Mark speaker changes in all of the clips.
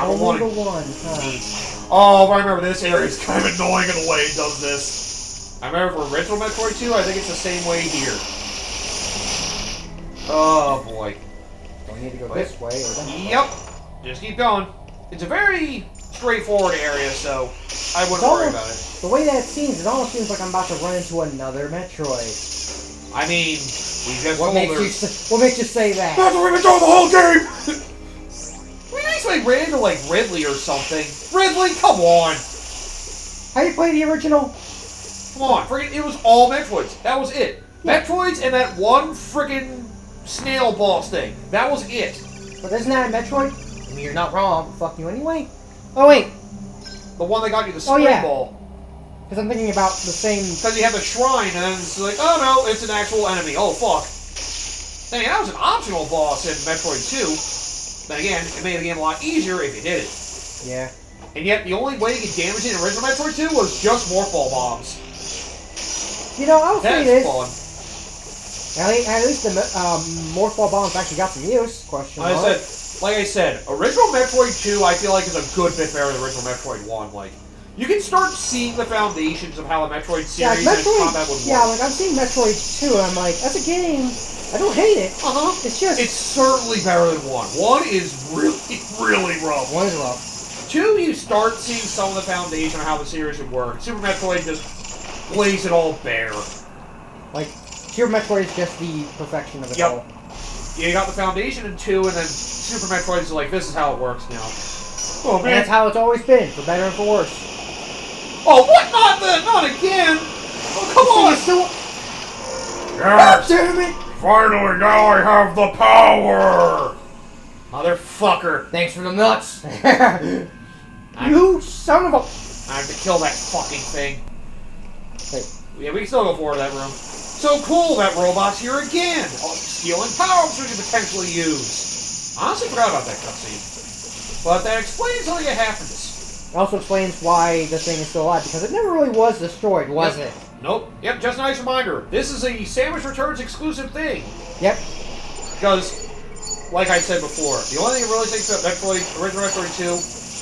Speaker 1: number
Speaker 2: only
Speaker 1: one.
Speaker 2: the one, huh?
Speaker 1: Oh, I remember this area is kind of annoying in the way it does this. I remember for original Metroid 2, I think it's the same way here. Oh boy.
Speaker 2: Do I need to go this way or that way?
Speaker 1: Yep. Just keep going. It's a very straightforward area, so I wouldn't worry about it.
Speaker 2: The way that it seems, it almost seems like I'm about to run into another Metroid.
Speaker 1: I mean, we just
Speaker 2: what makes you say that?
Speaker 1: That's what we've been doing the whole game! We basically ran into, like, Ridley or something. Ridley, come on!
Speaker 2: How you play the original?
Speaker 1: Come on, friggin' it was all Metroids. That was it.
Speaker 2: Yeah.
Speaker 1: Metroids and that one friggin' snail boss thing. That was it.
Speaker 2: But isn't that a Metroid? I mean, you're not wrong. Fuck you anyway. Oh, wait.
Speaker 1: The one that got you the spring ball.
Speaker 2: Because I'm thinking about the same...
Speaker 1: Because you have the shrine, and then it's like, oh no, it's an actual enemy. Oh, fuck. Dang, that was an optional boss in Metroid 2. Then again, it made the game a lot easier if you did it.
Speaker 2: Yeah.
Speaker 1: And yet, the only way to get damage in original Metroid 2 was just morph ball bombs.
Speaker 2: You know, I'll say this.
Speaker 1: Fun.
Speaker 2: At least the morph ball bombs actually got some use. Question mark.
Speaker 1: Like I said, original Metroid 2 I feel like is a good bit better than original Metroid 1. Like, you can start seeing the foundations of how the Metroid series and combat would work.
Speaker 2: Yeah, like I've seen Metroid 2 and I'm like, that's a game. I don't hate it. It's just...
Speaker 1: It's certainly better than 1. 1 is really, really rough.
Speaker 2: 1 is rough.
Speaker 1: 2, you start seeing some of the foundation of how the series would work. Super Metroid just lays it all bare.
Speaker 2: Like, Super Metroid is just the perfection of it all.
Speaker 1: Yeah, you got the foundation in 2, and then Super Metroid is like, this is how it works now. Oh, man.
Speaker 2: And that's how it's always been, for better and for worse.
Speaker 1: Oh, what? Not again! Oh, come on!
Speaker 2: Yes! God damn it!
Speaker 1: Finally, now I have the power! Motherfucker.
Speaker 2: Thanks for the nuts! You son of a...
Speaker 1: I have to kill that fucking thing.
Speaker 2: Wait.
Speaker 1: Yeah, we can still go forward that room. So cool, that robot's here again! Stealing power-ups we can potentially use. I honestly forgot about that cutscene. But that explains something that happens.
Speaker 2: It also explains why the thing is still alive, because it never really was destroyed, was it?
Speaker 1: Nope. Yep, just a nice reminder. This is a Samus Returns exclusive thing.
Speaker 2: Yep.
Speaker 1: Because, like I said before, the only thing that really takes about Metroid, original Metroid 2,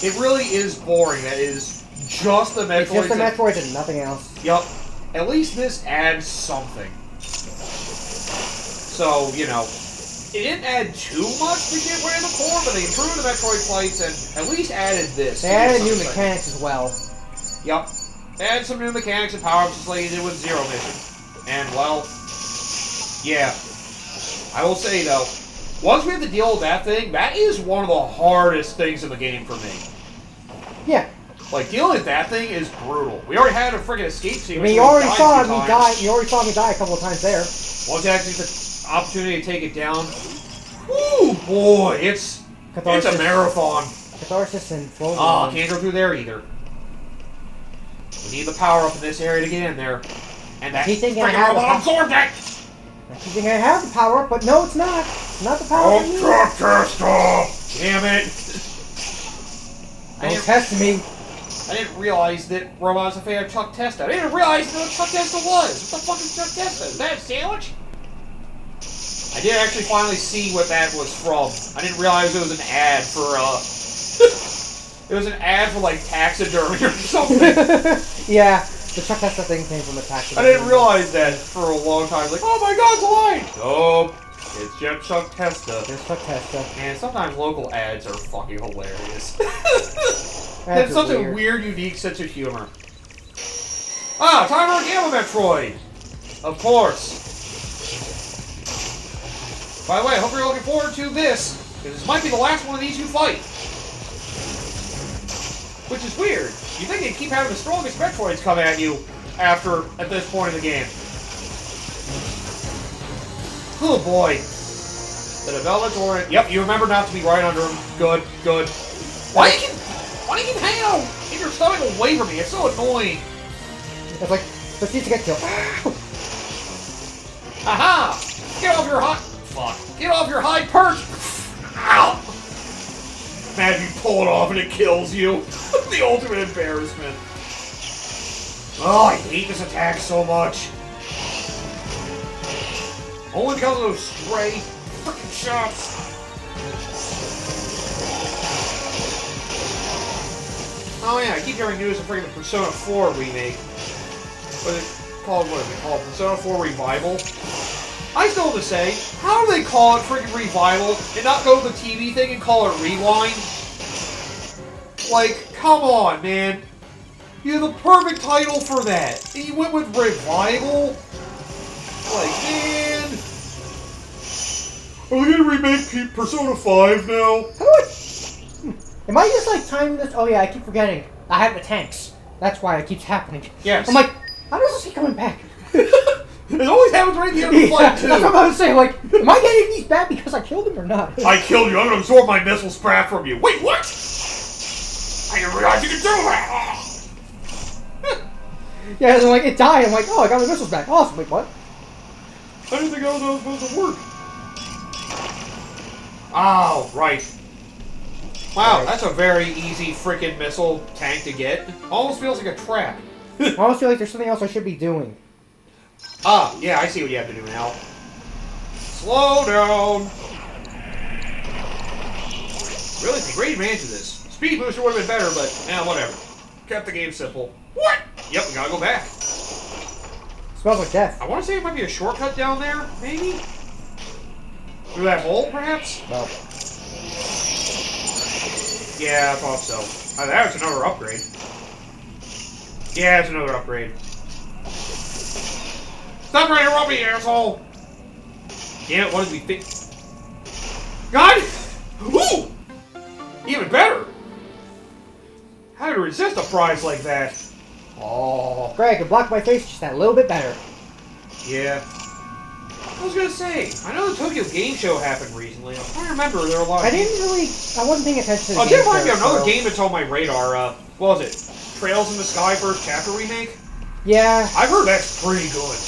Speaker 1: it really is boring. That is just the Metroids.
Speaker 2: It's just the Metroids and nothing else.
Speaker 1: Yep. At least this adds something. So, you know, it didn't add too much to get rid of the core, but they improved the Metroid fights and at least added this.
Speaker 2: They added new mechanics as well.
Speaker 1: Yep. They added some new mechanics and power-ups just like you did with Zero Mission. And, well, yeah. I will say, though, once we have to deal with that thing, that is one of the hardest things in the game for me.
Speaker 2: Yeah.
Speaker 1: Like, dealing with that thing is brutal. We already had a freaking escape sequence.
Speaker 2: I mean, you already saw me die. You already saw me die a couple of times there.
Speaker 1: Once you actually get the opportunity to take it down, woo, boy, it's a marathon.
Speaker 2: Catharsis and flow.
Speaker 1: Oh, can't go through there either. We need the power up in this area to get in there. And that freaking robot absorbed that!
Speaker 2: I keep thinking I have the power up, but no, it's not. It's not the power up.
Speaker 1: Truck tester! Damn it!
Speaker 2: Don't test me.
Speaker 1: I didn't realize that robots are fan of Chuck Testa. I didn't realize what Chuck Testa was. What the fuck is Chuck Testa? Is that a sandwich? I did actually finally see what that was from. I didn't realize it was an ad for, it was an ad for, like, taxidermy or something.
Speaker 2: Yeah, the Chuck Testa thing came from a taxidermy.
Speaker 1: I didn't realize that for a long time. Like, oh my god, it's a line! Nope. It's just Chuck Testa.
Speaker 2: It's Chuck Testa.
Speaker 1: And sometimes local ads are fucking hilarious. They have such a weird, unique sense of humor. Ah, time for a Gamma Metroid! Of course. By the way, I hope you're looking forward to this, because this might be the last one of these you fight. Which is weird. You think they'd keep having the strongest Metroids come at you at this point in the game. Oh boy. The development's orient. Yep, you remember not to be right under him. Good, good. Why do you keep hanging out in your stomach away from me? It's so annoying.
Speaker 2: It's like, let's need to get killed.
Speaker 1: Aha! Get off your high... Fuck. Get off your high perch! Ow! Imagine you pull it off and it kills you. The ultimate embarrassment. Oh, I hate this attack so much. Only because of those stray frickin' shots. Oh yeah, I keep hearing news of freaking the Persona 4 remake. What is it called? Persona 4 Revival? I still have to say, how do they call it freaking Revival and not go to the TV thing and call it Rewind? Like, come on, man. You have the perfect title for that. And you went with Revival? Like, man. Are they gonna remake Persona 5 now?
Speaker 2: How do I... Am I just like timing this? Oh yeah, I keep forgetting. I have the tanks. That's why it keeps happening.
Speaker 1: Yes.
Speaker 2: I'm like, how does this keep coming back?
Speaker 1: It always happens right at the end of the fight, too.
Speaker 2: That's what I was saying. Like, am I getting these back because I killed him or not?
Speaker 1: I killed you. I'm gonna absorb my missile spratt from you. Wait, what? I didn't realize you could do that.
Speaker 2: Yeah, and like it died. I'm like, oh, I got my missiles back. Awesome. Wait, what?
Speaker 1: I didn't think I was supposed to work. Oh, right. Wow,
Speaker 2: right.
Speaker 1: That's a very easy freaking missile tank to get. Almost feels like a trap.
Speaker 2: I almost feel like there's something else I should be doing.
Speaker 1: Ah, yeah, I see what you have to do now. Slow down. Really take great advantage of this. Speed booster would have been better, but whatever. Kept the game simple. What? Yep, we gotta go back.
Speaker 2: Smells like death.
Speaker 1: I want to say it might be a shortcut down there, maybe? Through that hole, perhaps?
Speaker 2: No.
Speaker 1: Yeah, I thought so. That's another upgrade. Yeah, it's another upgrade. Stop trying to rub me, asshole! Damn it, what did we think? God! Ooh! Even better! How to resist a prize like that? Oh.
Speaker 2: Greg, it blocked my face just that little bit better.
Speaker 1: Yeah. I was gonna say, I know the Tokyo Game Show happened recently. I'm trying to remember, there were a lot of
Speaker 2: I wasn't paying attention to the game
Speaker 1: there might be
Speaker 2: show,
Speaker 1: another
Speaker 2: so...
Speaker 1: game that's on my radar. What was it? Trails in the Sky First Chapter Remake?
Speaker 2: Yeah.
Speaker 1: I've heard that's pretty good.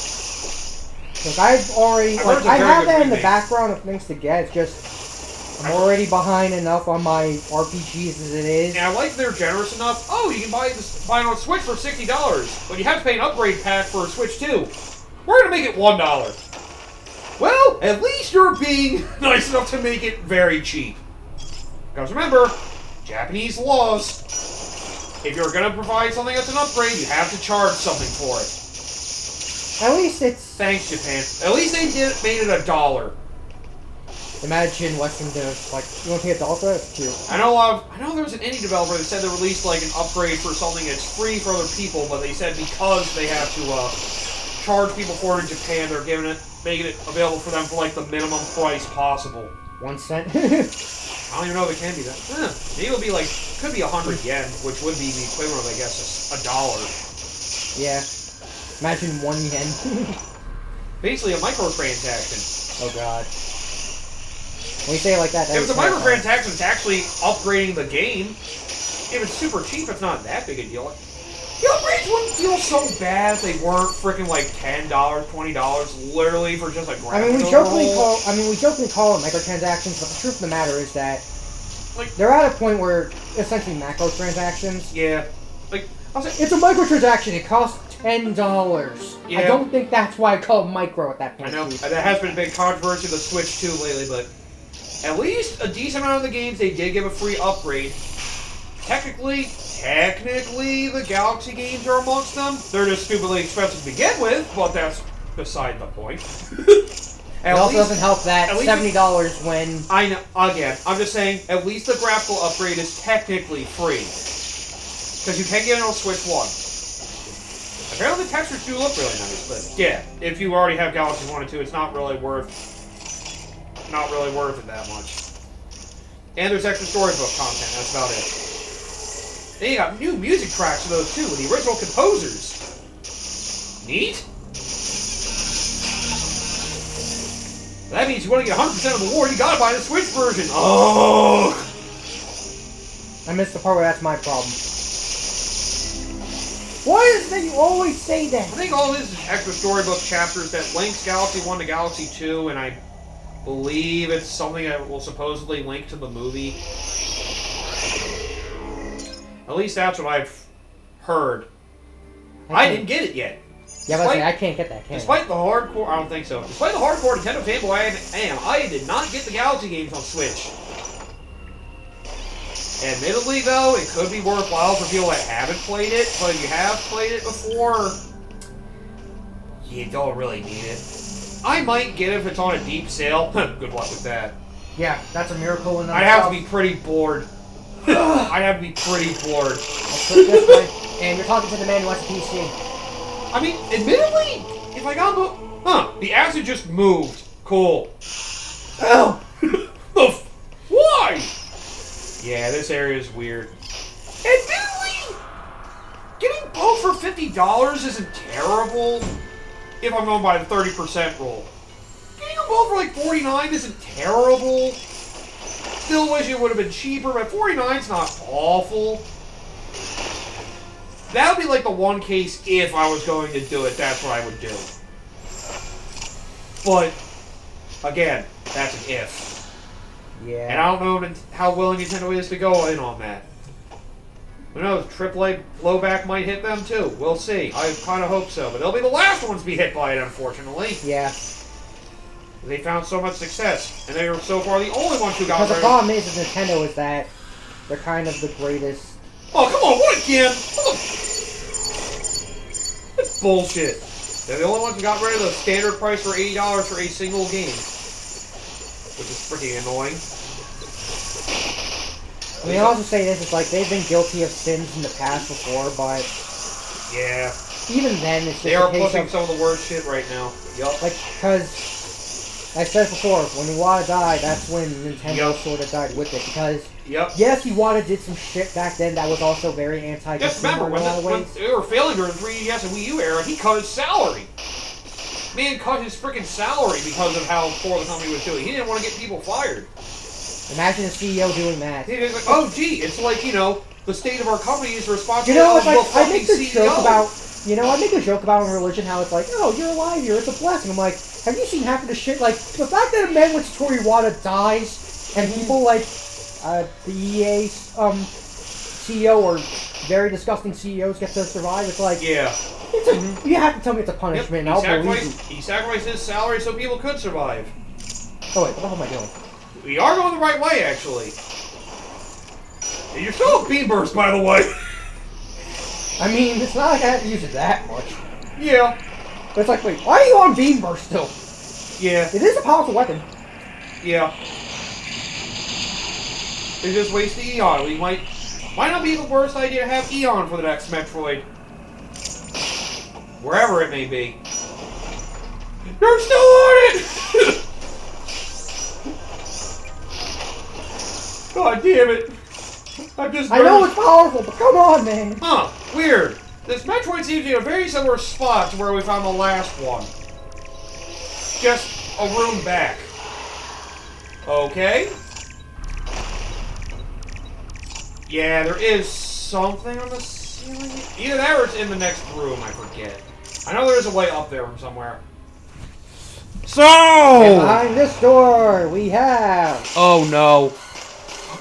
Speaker 2: Look, I've already...
Speaker 1: I
Speaker 2: have that in the
Speaker 1: remake.
Speaker 2: background of things to get, it's just... I'm already behind enough on my RPGs as it is.
Speaker 1: And I like they're generous enough. Oh, you can buy it on Switch for $60, but you have to pay an upgrade pack for a Switch too. We're gonna make it $1. Well, at least you're being nice enough to make it very cheap. Because remember, Japanese laws. If you're gonna provide something that's an upgrade, you have to charge something for it.
Speaker 2: At least it's...
Speaker 1: Thanks, Japan. At least they made it $1.
Speaker 2: Imagine Western devs, like, you want to pay $1 for that? It's cute.
Speaker 1: I know there was an indie developer that said they released like an upgrade for something that's free for other people, but they said because they have to charge people for it in Japan, they're making it available for them for like the minimum price possible.
Speaker 2: 1 cent?
Speaker 1: I don't even know if it can be that. Maybe it'll be like, could be 100 yen, which would be the equivalent of, I guess, $1.
Speaker 2: Yeah. Imagine 1 yen.
Speaker 1: Basically a microtransaction.
Speaker 2: Oh god. When you say it like that,
Speaker 1: If it's a microtransaction, it's actually upgrading the game. If it's super cheap, it's not that big a deal. The upgrades wouldn't feel so bad if they weren't freaking like $10, $20, literally for just a graphic.
Speaker 2: we jokingly call it microtransactions, but the truth of the matter is that they're at a point where essentially macrotransactions.
Speaker 1: Yeah. Like
Speaker 2: it's a microtransaction. It costs $10.
Speaker 1: Yeah.
Speaker 2: I don't think that's why I call it micro at that point.
Speaker 1: I know that has been a big controversy with the Switch too lately, but at least a decent amount of the games they did give a free upgrade. Technically, the Galaxy games are amongst them. They're just stupidly expensive to begin with, but that's beside the point.
Speaker 2: It also doesn't help that $70 when...
Speaker 1: I know, again, I'm just saying, at least the graphical upgrade is technically free. Because you can get it on Switch 1. Apparently the textures do look really nice, but yeah, if you already have Galaxy 1 and 2, it's not really worth it that much. And there's extra storybook content, that's about it. Then you got new music tracks for those too, with the original composers. Neat? That means you want to get 100% of the award, you gotta buy the Switch version. Oh!
Speaker 2: I missed the part where that's my problem. Why is it that you always say that?
Speaker 1: I think all this is extra storybook chapters that links Galaxy 1 to Galaxy 2, and I believe it's something that will supposedly link to the movie. At least that's what I've heard. I didn't get it yet.
Speaker 2: Yeah, but I can't get that,
Speaker 1: Despite the hardcore... I don't think so. Despite the hardcore Nintendo fanboy I am, I did not get the Galaxy games on Switch. Admittedly, though, it could be worthwhile for people that haven't played it, but if you have played it before, you don't really need it. I might get it if it's on a deep sale. Good luck with that.
Speaker 2: Yeah, that's a miracle in
Speaker 1: I'd have to be pretty bored. I'd have to be pretty bored.
Speaker 2: Let's put it this way, and you're talking to the man who has a PC.
Speaker 1: I mean, admittedly, if I got the acid just moved. Cool.
Speaker 2: Oh!
Speaker 1: Why? Yeah, this area is weird. Admittedly, getting both for $50 isn't terrible. If I'm going by the 30% rule. Getting them both for like $49 isn't terrible. Still wish it would have been cheaper, but $49's not awful. That would be like the one case if I was going to do it, that's what I would do. But, again, that's an if.
Speaker 2: Yeah.
Speaker 1: And I don't know how willing Nintendo is to go in on that. Who knows, AAA blowback might hit them too. We'll see. I kind of hope so. But they'll be the last ones to be hit by it, unfortunately.
Speaker 2: Yeah.
Speaker 1: They found so much success. And they were so far the only ones who got
Speaker 2: Because the problem is with Nintendo is that they're kind of the greatest.
Speaker 1: Oh, come on, what again? That's bullshit. They're the only ones who got rid of the standard price for $80 for a single game. Which is freaking annoying.
Speaker 2: I mean, I'll also say this, it's like, they've been guilty of sins in the past before, but...
Speaker 1: Yeah.
Speaker 2: Even then, it's just
Speaker 1: They are
Speaker 2: a case
Speaker 1: pushing
Speaker 2: of,
Speaker 1: some of the worst shit right now. Yup.
Speaker 2: like, because, I said before, when Iwata died, that's when Nintendo sort of died with it, because...
Speaker 1: Yep.
Speaker 2: Yes, Iwata did some shit back then that was also very anti-consumer
Speaker 1: Just remember,
Speaker 2: in a lot of
Speaker 1: when
Speaker 2: ways.
Speaker 1: they were failing during the 3DS and Wii U era, he cut his salary. Man cut his freaking salary because of how poor the company was doing. He didn't want to get people fired.
Speaker 2: Imagine a CEO doing that.
Speaker 1: He was like, oh, gee, it's like, you know, the state of our company is responsible
Speaker 2: You know,
Speaker 1: for
Speaker 2: it's like,
Speaker 1: the
Speaker 2: I
Speaker 1: fucking
Speaker 2: make this
Speaker 1: CEO.
Speaker 2: joke about, you know, I make a joke about in religion how it's like, oh, you're alive here, it's a blessing. I'm like, have you seen half of the shit? Like, the fact that a man with Satoru Iwata dies, and people like, the EA, CEO or very disgusting CEOs get to survive, it's like,
Speaker 1: Yeah.
Speaker 2: it's a, you have to tell me it's a punishment,
Speaker 1: Yep.
Speaker 2: and I'll believe you.
Speaker 1: He sacrificed his salary so people could survive.
Speaker 2: Oh wait, what the hell am I doing?
Speaker 1: We are going the right way, actually. And you're still a beam burst, by the way.
Speaker 2: I mean, it's not like I have to use it that much.
Speaker 1: Yeah.
Speaker 2: But it's like, wait, why are you on Beam Burst still?
Speaker 1: Yeah.
Speaker 2: It is a powerful weapon.
Speaker 1: Yeah. They just waste the Eon. We might not be the worst idea to have Eon for the next Metroid. Wherever it may be. You're still on it! God damn it.
Speaker 2: I know it's powerful, but come on, man.
Speaker 1: Huh. Weird. This Metroid seems to be in a very similar spot to where we found the last one. Just a room back. Okay. Yeah, there is something on the ceiling. Either that or it's in the next room, I forget. I know there's a way up there from somewhere. So!
Speaker 2: And behind this door, we have...
Speaker 1: Oh, no.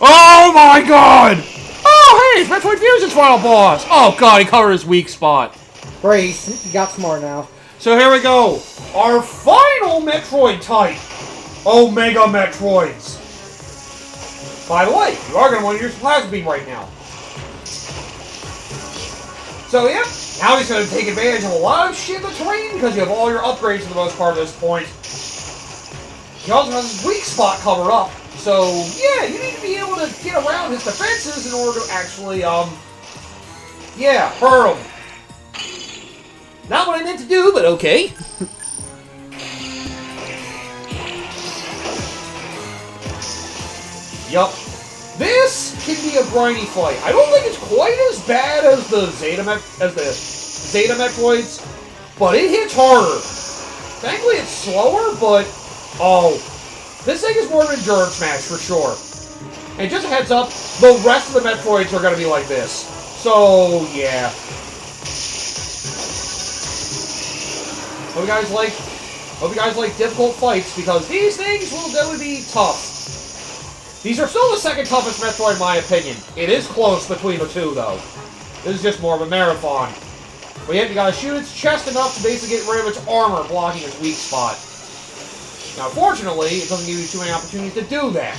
Speaker 1: Oh, my God! Oh, hey, it's Metroid Fusion's final boss! Oh, God, he covered his weak spot.
Speaker 2: Brace, you got smart now.
Speaker 1: So here we go. Our final Metroid type. Omega Metroids. By the way, you are going to want to use Plasma Beam right now. So, yeah, now he's going to take advantage of a lot of shit in the terrain because you have all your upgrades for the most part at this point. He also has his weak spot covered up. So, yeah, you need to be able to get around his defenses in order to actually, yeah, hurt him. Not what I meant to do, but okay. Yup. This can be a grindy fight. I don't think it's quite as bad as the Zeta Metroids, but it hits harder. Thankfully, it's slower, but oh, this thing is more of an endurance match for sure. And just a heads up, the rest of the Metroids are going to be like this. So yeah. Hope you guys like difficult fights because these things will definitely be tough. These are still the second toughest Metroid in my opinion. It is close between the two though. This is just more of a marathon. But yet you gotta shoot its chest enough to basically get rid of its armor blocking its weak spot. Now fortunately, it doesn't give you too many opportunities to do that.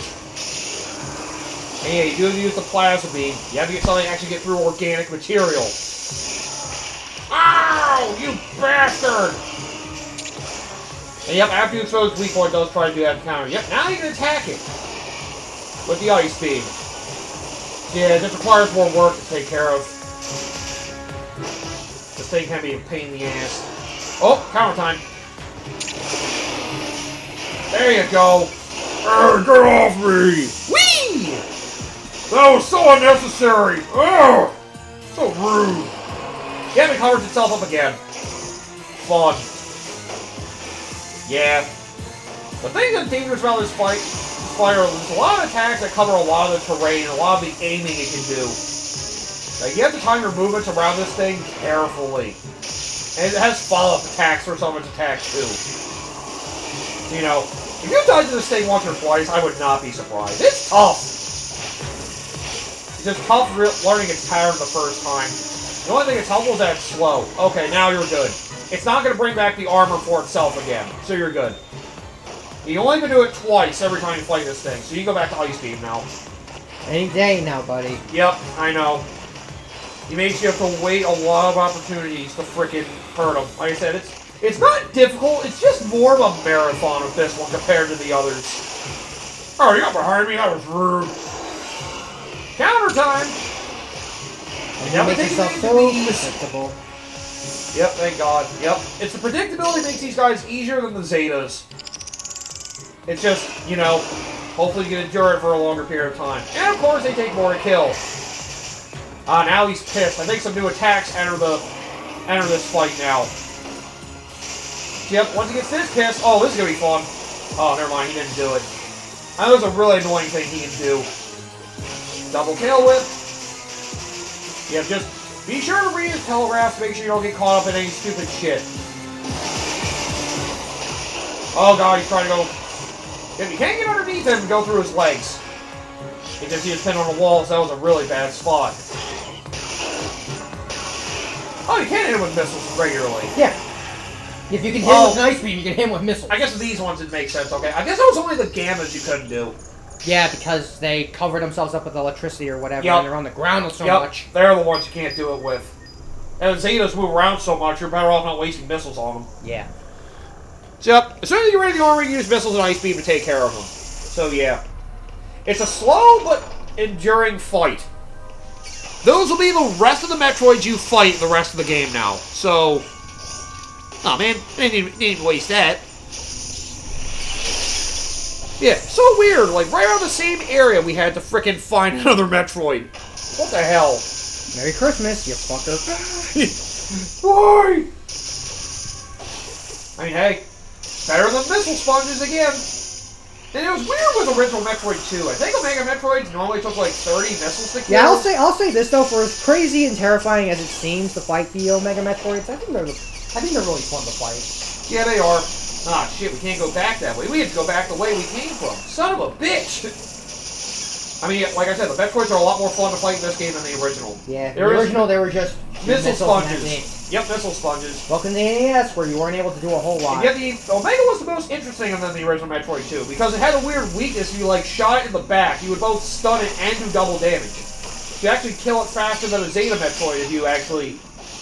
Speaker 1: And yeah, you do use the plasma beam. You have to get something to actually get through organic material. Ow! You bastard! And yep, after you expose weak point, those try to do that counter. Yep, now you can attack it with the ice beam. Yeah, this requires more work to take care of. This thing can be a pain in the ass. Oh, counter time. There you go. Get off me! Whee! That was so unnecessary. Oh, so rude. Yeah, it covers itself up again. Fun. Yeah. The thing that's dangerous about this fight, there's a lot of attacks that cover a lot of the terrain, a lot of the aiming it can do. Like, you have to time your movements around this thing carefully. And it has follow-up attacks for some of its attacks, too. You know, if you died to this thing once or twice, I would not be surprised. It's tough. It's just tough learning its pattern the first time. The only thing that's helpful is that it's slow. Okay, now you're good. It's not going to bring back the armor for itself again, so you're good. You only can do it twice every time you fight this thing, so you can go back to Ice Beam now.
Speaker 2: Any day now, buddy.
Speaker 1: Yep, I know. He makes you have to wait a lot of opportunities to frickin' hurt him. Like I said, it's not difficult, it's just more of a marathon with this one compared to the others. Oh, you got behind me? That was rude. Counter time!
Speaker 2: You make yourself so predictable.
Speaker 1: Yep, thank God. Yep. It's the predictability that makes these guys easier than the Zetas. It's just, you know, hopefully you can endure it for a longer period of time. And of course they take more to kill. Now he's pissed. I think some new attacks enter this fight now. Yep, once he gets this pissed, oh, this is gonna be fun. Oh, never mind, he didn't do it. That was a really annoying thing he can do. Double tail whip. Yep, just be sure to read his telegraphs to make sure you don't get caught up in any stupid shit. Oh god, he's trying to go. If you can't get underneath him, go through his legs. You can see his pin on the wall, so that was a really bad spot. Oh, you can hit him with missiles regularly.
Speaker 2: Yeah. If you can hit him with an ice beam, you can hit him with missiles.
Speaker 1: I guess with these ones it makes sense, okay. I guess it was only the gammas you couldn't do.
Speaker 2: Yeah, because they cover themselves up with electricity or whatever,
Speaker 1: Yep.
Speaker 2: and they're on the ground so much.
Speaker 1: They're the ones you can't do it with. And the Zetas move around so much, you're better off not wasting missiles on them.
Speaker 2: Yeah.
Speaker 1: So, yep, as soon as you're ready the armor, you use missiles and ice beam to take care of them. So, yeah. It's a slow but enduring fight. Those will be the rest of the Metroids you fight in the rest of the game now. So, oh man, didn't even waste that. Yeah, so weird. Like, right around the same area, we had to frickin' find another Metroid. What the hell?
Speaker 2: Merry Christmas, you fucker.
Speaker 1: Why? I mean, hey, better than missile sponges again. And it was weird with original Metroid 2. I think Omega Metroids normally took like 30 missiles to kill.
Speaker 2: Yeah, I'll say this though, for as crazy and terrifying as it seems to fight the Omega Metroids, I think they're really fun to fight.
Speaker 1: Yeah, they are. Ah, shit, we can't go back that way. We have to go back the way we came from. Son of a bitch! I mean, like I said, the Metroids are a lot more fun to fight in this game than the original.
Speaker 2: Yeah, the original, they were just
Speaker 1: missile sponges. Yep, missile sponges.
Speaker 2: Welcome to the NES, where you weren't able to do a whole lot.
Speaker 1: And yet the Omega was the most interesting than the original Metroid 2, because it had a weird weakness. If you, like, shot it in the back, you would both stun it and do double damage. You actually kill it faster than a Zeta Metroid if you actually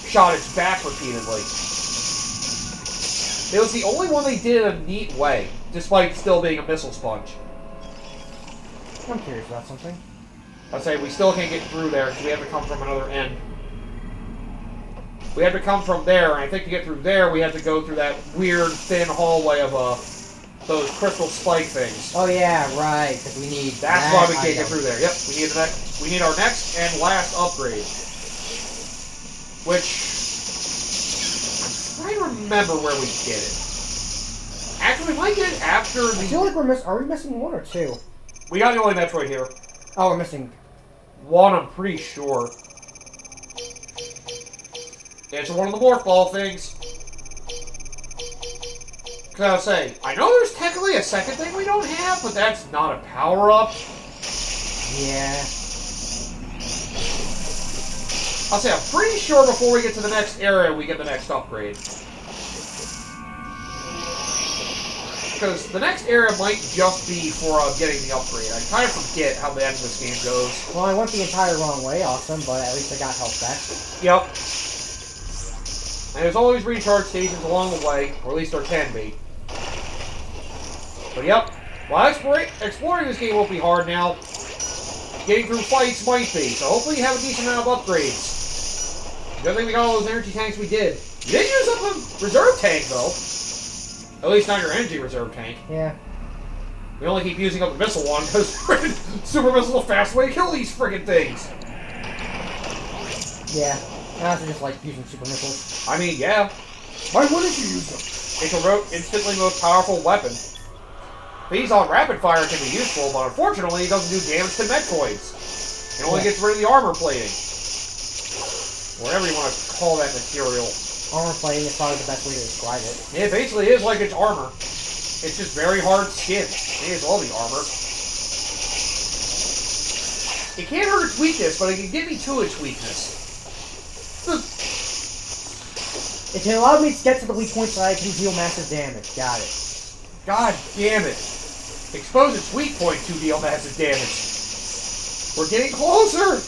Speaker 1: shot its back repeatedly. It was the only one they did in a neat way, despite still being a missile sponge.
Speaker 2: I'm curious about something.
Speaker 1: I'd say we still can't get through there, because we have to come from another end. We have to come from there, and I think to get through there, we have to go through that weird, thin hallway of those crystal spike things.
Speaker 2: Oh yeah, right, because we need
Speaker 1: That's why we can't get through there. Yep, we need our next and last upgrade. Which... I remember where we get it. Actually, we might get it after the...
Speaker 2: I feel like are we missing one or two?
Speaker 1: We got the only Metroid here.
Speaker 2: Oh, we're missing...
Speaker 1: One, I'm pretty sure. It's one of the morph ball things. Cause I was saying, I know there's technically a second thing we don't have, but that's not a power-up.
Speaker 2: Yeah.
Speaker 1: I'll say, I'm pretty sure before we get to the next area, we get the next upgrade. because the next area might just be for getting the upgrade. I kind of forget how the end of this game goes.
Speaker 2: Well, I went the entire wrong way, awesome, but at least I got health back.
Speaker 1: Yep. And there's always recharge stations along the way, or at least there can be. But yep, well, exploring this game won't be hard now. Getting through fights might be, so hopefully you have a decent amount of upgrades. Good thing we got all those energy tanks we did. You didn't use up a reserve tank, though. At least not your energy reserve tank.
Speaker 2: Yeah.
Speaker 1: We only keep using up the missile one, because super missile's a fast way to kill these friggin' things.
Speaker 2: Yeah. I also just like using super missiles.
Speaker 1: I mean, yeah.
Speaker 2: Why wouldn't you use them?
Speaker 1: It's a instantly most powerful weapon. These on rapid fire can be useful, but unfortunately it doesn't do damage to metroids. It only gets rid of the armor plating. Whatever you want to call that material.
Speaker 2: Armor plating is probably the best way to describe it.
Speaker 1: It basically is like it's armor. It's just very hard skin. It is all the armor. It can't hurt its weakness, but it can get me to its weakness.
Speaker 2: It can allow me to get to the weak points so I can deal massive damage. Got it.
Speaker 1: God damn it. Expose its weak point to deal massive damage. We're getting closer!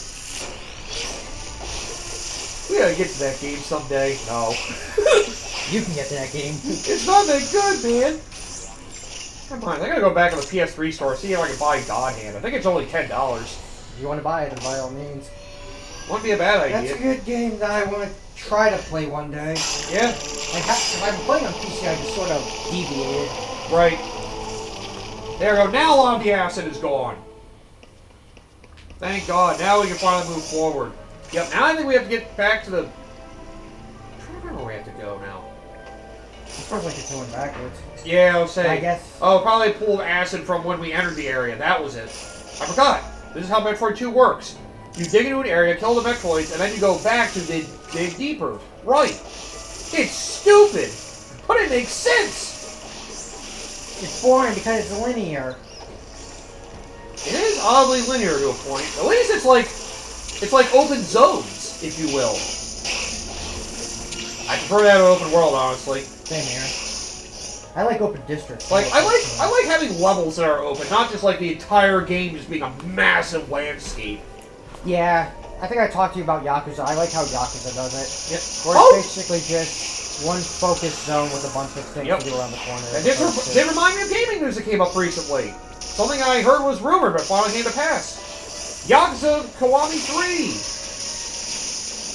Speaker 1: We gotta get to that game someday. No.
Speaker 2: You can get to that game.
Speaker 1: It's not that good, man. Come on, I gotta go back to the PS3 store, see if I can buy God Hand. I think it's only $10.
Speaker 2: If you want to buy it, then by all means.
Speaker 1: Wouldn't be a bad idea.
Speaker 2: That's a good game that I want to try to play one day.
Speaker 1: Yeah.
Speaker 2: If I'm playing on PC, I just sort of deviated.
Speaker 1: Right. There we go. Now a lot of the acid is gone. Thank God. Now we can finally move forward. Yep. Now I think we have to get back to the... I'm trying to remember where we have to go now.
Speaker 2: It feels like it's going backwards.
Speaker 1: Yeah, I was saying.
Speaker 2: I guess.
Speaker 1: Oh, probably pulled acid from when we entered the area. That was it. I forgot. This is how Metroid 2 works. You dig into an area, kill the Metroids, and then you go back to dig deeper. Right. It's stupid, but it makes sense.
Speaker 2: It's boring because it's linear.
Speaker 1: It is oddly linear to a point. At least it's like open zones, if you will. I prefer that to open world, honestly.
Speaker 2: Same here. I like open districts.
Speaker 1: Like I like having levels that are open, not just like the entire game just being a massive landscape.
Speaker 2: Yeah, I think I talked to you about Yakuza. I like how Yakuza does it.
Speaker 1: Yep.
Speaker 2: Where it's basically just one focused zone with a bunch of things to do around the corner.
Speaker 1: And they remind me of gaming news that came up recently. Something I heard was rumored, but finally came to pass. Yakuza Kiwami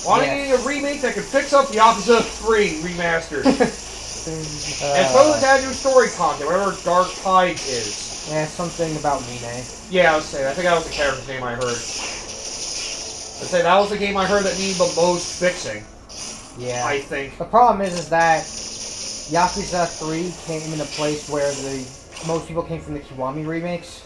Speaker 1: 3. Wanting a remake that could fix up Yakuza 3 remastered. And supposed to add new story content, whatever Dark Tides is.
Speaker 2: Yeah, something about Mine.
Speaker 1: Yeah, I was saying, I think that was the character's name I heard. I'd say that was the game I heard that needed the most fixing.
Speaker 2: Yeah.
Speaker 1: I think.
Speaker 2: The problem is that Yakuza 3 came in a place where most people came from the Kiwami remakes.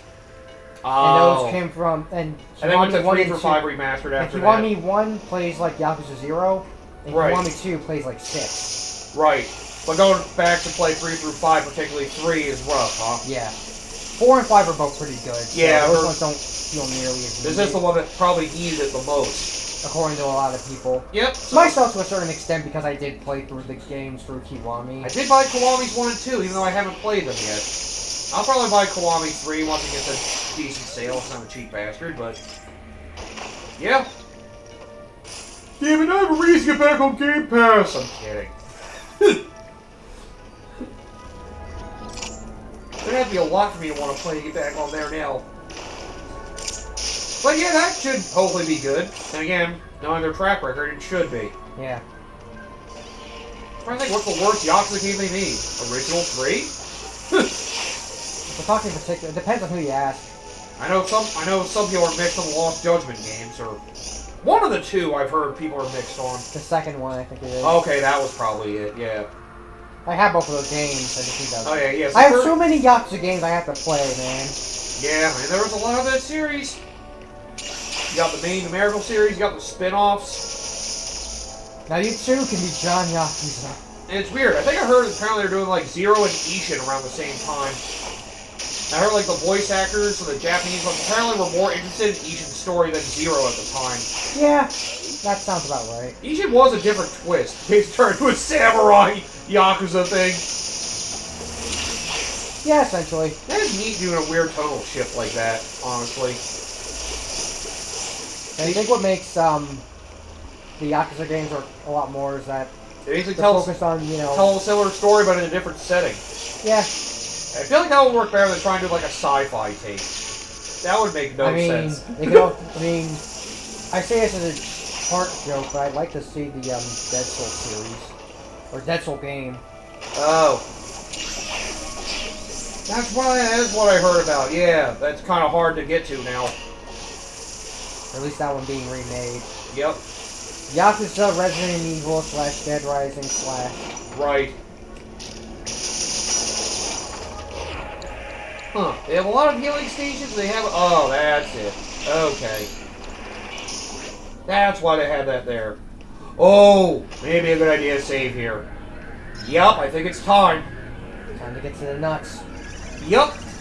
Speaker 1: Oh.
Speaker 2: And those came from... And
Speaker 1: they went to 3 for 5
Speaker 2: 2
Speaker 1: remastered after that.
Speaker 2: Kiwami 1 plays like Yakuza 0, and
Speaker 1: Right.
Speaker 2: Kiwami 2 plays like 6.
Speaker 1: Right. But going back to play 3 through 5, particularly 3, is rough, huh?
Speaker 2: Yeah. 4 and 5 are both pretty good.
Speaker 1: Yeah.
Speaker 2: So those ones don't feel nearly as
Speaker 1: This
Speaker 2: needed,
Speaker 1: is the one that probably needed it the most.
Speaker 2: according to a lot of people.
Speaker 1: Yep.
Speaker 2: Myself to a certain extent, because I did play through the games through Kiwami.
Speaker 1: I did buy Kiwami's 1 and 2, even though I haven't played them yet. I'll probably buy Kiwami 3 once it gets a decent sale. I'm a cheap bastard, but... Yeah. Damn it, I have a reason to get back on Game Pass! I'm kidding. There'd have to be a lot for me to want to play to get back on there now. But yeah, that should hopefully be good. And again, knowing their track record, it should be.
Speaker 2: Yeah.
Speaker 1: I'm trying to think, what's the worst Yakuza game they made? Original 3?
Speaker 2: We're talking in particular, it depends on who you ask.
Speaker 1: I know some people are mixed on the Lost Judgment games, or one of the two I've heard people are mixed on.
Speaker 2: The second one, I think it is.
Speaker 1: Okay, that was probably it, yeah.
Speaker 2: I have both of those games. I just need to...
Speaker 1: Oh yeah, yes.
Speaker 2: I have so many Yakuza games I have to play, man.
Speaker 1: Yeah, and there was a lot of that series. You got the main numerical series, you got the spin-offs.
Speaker 2: Now you too can be John Yakuza.
Speaker 1: And it's weird. I think I heard apparently they're doing like Zero and Ishin around the same time. I heard like the voice actors for the Japanese ones apparently were more interested in Ishin's story than Zero at the time.
Speaker 2: Yeah, that sounds about right.
Speaker 1: Ishin was a different twist. He turned into a samurai Yakuza thing.
Speaker 2: Yeah, essentially.
Speaker 1: That is neat doing a weird tonal shift like that, honestly.
Speaker 2: And I think what makes the Yakuza games are a lot more is that
Speaker 1: They basically
Speaker 2: they're focused on, you know...
Speaker 1: tell a similar story, but in a different setting.
Speaker 2: Yeah.
Speaker 1: I feel like that would work better than trying to do like a sci-fi take. That would make no sense.
Speaker 2: They could all, I say this as a part joke, but I'd like to see the Dead Soul series. Or Dead Soul game.
Speaker 1: Oh. That's what I heard about. Yeah, that's kind of hard to get to now.
Speaker 2: Or at least that one being remade.
Speaker 1: Yep.
Speaker 2: Yakuza, Resident Evil / Dead Rising /
Speaker 1: Right. Huh. They have a lot of healing stations. They have... Oh, that's it. Okay. That's why they had that there. Oh, maybe a good idea to save here. Yup, I think it's time.
Speaker 2: Time to get to the nuts.
Speaker 1: Yup.